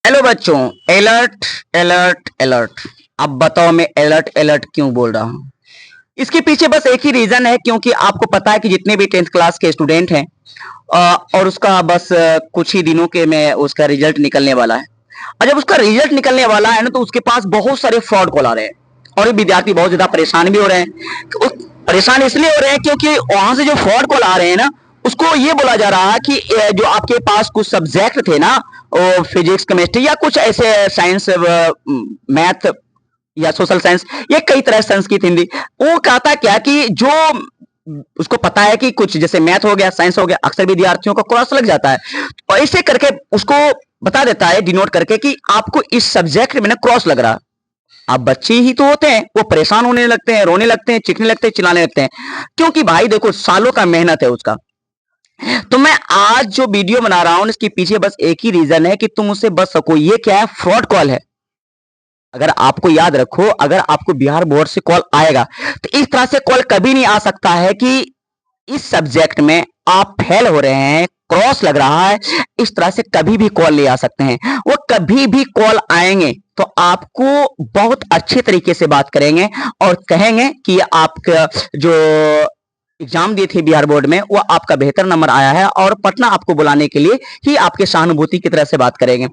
Hello बच्चों, alert alert alert. अब बताओ मैं अलर्ट अलर्ट क्यों बोल रहा हूँ। इसके पीछे बस एक ही रीजन है, क्योंकि आपको पता है कि जितने भी 10th क्लास के स्टूडेंट हैं और उसका बस कुछ ही दिनों के में उसका रिजल्ट निकलने वाला है। और जब उसका रिजल्ट निकलने वाला है ना, तो उसके पास बहुत सारे फ्रॉड कॉल आ रहे हैं और ये विद्यार्थी बहुत ज्यादा परेशान भी हो रहे हैं। परेशान इसलिए हो रहे हैं क्योंकि वहां से जो फ्रॉड कॉल आ रहे हैं ना, उसको ये बोला जा रहा है कि जो आपके पास कुछ सब्जेक्ट थे ना, फिजिक्स केमिस्ट्री या कुछ ऐसे साइंस, मैथ या सोशल साइंस, ये कई तरह संस्कृत हिंदी, वो कहता क्या कि जो उसको पता है कि कुछ जैसे मैथ हो गया, साइंस हो गया, अक्सर विद्यार्थियों को क्रॉस लग जाता है, और ऐसे करके उसको बता देता है डिनोट करके कि आपको इस सब्जेक्ट में ना क्रॉस लग रहा है। अब बच्चे ही तो होते हैं, वो परेशान होने लगते हैं, रोने लगते हैं, चीखने लगते हैं, चिल्लाने लगते हैं, क्योंकि भाई देखो सालों का मेहनत है उसका। तो मैं आज जो वीडियो बना रहा हूं इसके पीछे बस एक ही रीजन है कि तुम उससे बच सको। ये क्या है? फ्रॉड कॉल है। अगर आपको याद रखो, अगर आपको बिहार बोर्ड से कॉल आएगा तो इस तरह से कॉल कभी नहीं आ सकता है कि इस सब्जेक्ट में आप फेल हो रहे हैं, क्रॉस लग रहा है। इस तरह से कभी भी कॉल ले आ सकते हैं। वो कभी भी कॉल आएंगे तो आपको बहुत अच्छे तरीके से बात करेंगे और कहेंगे कि आपका जो एग्जाम दिए थे बिहार बोर्ड में वो आपका बेहतर नंबर आया है और पटना आपको बुलाने के लिए ही आपके सहानुभूति की तरह से बात करेंगे।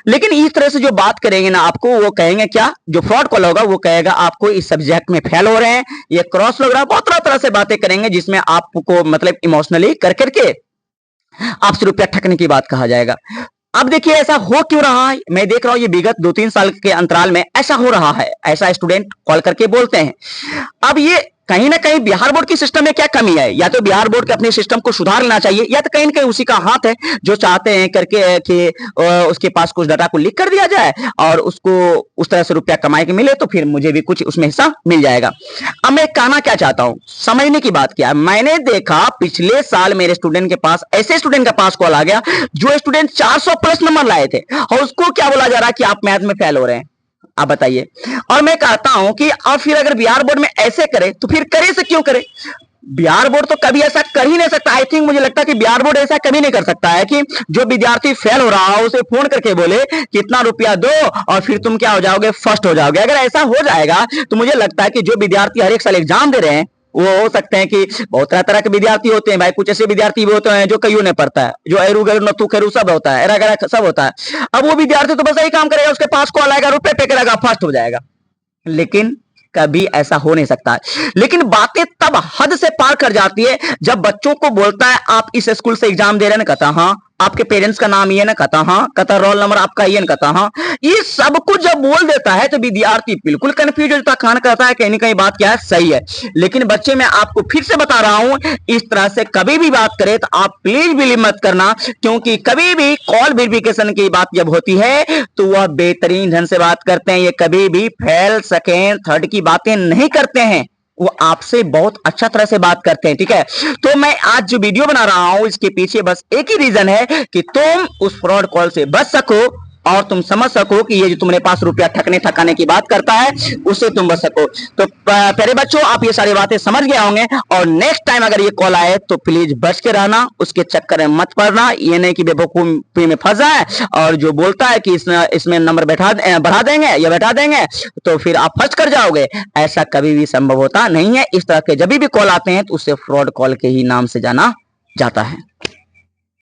लेकिन इस तरह से जो बात करेंगे ना, आपको वो कहेंगे क्या, जो फ्रॉड कॉल होगा वो कहेगा आपको इस सब्जेक्ट में फेल हो रहे हैं, ये क्रॉस लग रहा है, बहुत तरह तरह से बातें करेंगे जिसमें आपको मतलब इमोशनली कर करके आपसे रुपया ठगने की बात कहा जाएगा। अब देखिए ऐसा हो क्यों रहा है, मैं देख रहा हूं ये विगत 2-3 साल के अंतराल में ऐसा हो रहा है, ऐसा स्टूडेंट कॉल करके बोलते हैं। अब ये कहीं ना कहीं बिहार बोर्ड की सिस्टम में क्या कमी है, या तो बिहार बोर्ड के अपने सिस्टम को सुधार लेना चाहिए, या तो कहीं ना कहीं उसी का हाथ है जो चाहते हैं करके कि उसके पास कुछ डाटा को लीक कर दिया जाए और उसको उस तरह से रुपया कमाए के मिले, तो फिर मुझे भी कुछ उसमें हिस्सा मिल जाएगा। अब मैं कहना क्या चाहता हूं, समझने की बात क्या है। मैंने देखा पिछले साल मेरे स्टूडेंट के पास, ऐसे स्टूडेंट के पास कॉल आ गया जो स्टूडेंट 400 प्लस नंबर लाए थे और उसको क्या बोला जा रहा है कि आप मैथ में फेल हो रहे हैं। आप बताइए। और मैं कहता हूं कि अब फिर अगर बिहार बोर्ड में ऐसे करे तो फिर करे से क्यों करे। बिहार बोर्ड तो कभी ऐसा कर ही नहीं सकता। आई थिंक, मुझे लगता है कि बिहार बोर्ड ऐसा कभी नहीं कर सकता है कि जो विद्यार्थी फेल हो रहा हो उसे फोन करके बोले कितना रुपया दो और फिर तुम क्या हो जाओगे, फर्स्ट हो जाओगे। अगर ऐसा हो जाएगा तो मुझे लगता है कि जो विद्यार्थी हर एक साल एग्जाम दे रहे हैं, वो हो सकते हैं कि बहुत तरह तरह के विद्यार्थी होते हैं भाई। कुछ ऐसे विद्यार्थी भी होते हैं जो कईयों ने पढ़ता है, जो एरू गरू नतु खेरू सब होता है, एरा गरा सब होता है। अब वो विद्यार्थी तो बस यही काम करेगा, उसके पास कॉल आएगा, रुपए पे करेगा, फर्स्ट हो जाएगा। लेकिन कभी ऐसा हो नहीं सकता है। लेकिन बातें तब हद से पार कर जाती है जब बच्चों को बोलता है आप इस स्कूल से एग्जाम दे रहे हैं ना, कहता हाँ। आपके पेरेंट्स का नाम ये ना, कहता हाँ। कहता रोल नंबर आपका ये ना, कहता हाँ। ये सब कुछ जब बोल देता है तो विद्यार्थी बिल्कुल कंफ्यूज हो जाता है, खान कहता है कहीं ना कहीं बात क्या है, सही है। लेकिन बच्चे, मैं आपको फिर से बता रहा हूं, इस तरह से कभी भी बात करे तो आप प्लीज बिलीव मत करना, क्योंकि कभी भी कॉल वेरिफिकेशन की बात जब होती है तो वह बेहतरीन ढंग से बात करते हैं। ये कभी भी फेल, सेकेंड, थर्ड की बातें नहीं करते हैं, वो आपसे बहुत अच्छा तरह से बात करते हैं। ठीक है, तो मैं आज जो वीडियो बना रहा हूं इसके पीछे बस एक ही रीजन है कि तुम उस फ्रॉड कॉल से बच सको और तुम समझ सको कि ये जो तुम्हारे पास रुपया ठगने ठकाने की बात करता है उससे तुम बच सको। तो प्यारे बच्चों, आप ये सारी बातें समझ गए होंगे और नेक्स्ट टाइम अगर ये कॉल आए तो प्लीज बच के रहना, उसके चक्कर में मत पड़ना। ये नहीं कि बेवकूफी में फंस जाए और जो बोलता है कि इसमें नंबर बढ़ा देंगे या बैठा देंगे तो फिर आप फंस कर जाओगे। ऐसा कभी भी संभव होता नहीं है। इस तरह के जब भी कॉल आते हैं तो उससे फ्रॉड कॉल के ही नाम से जाना जाता है।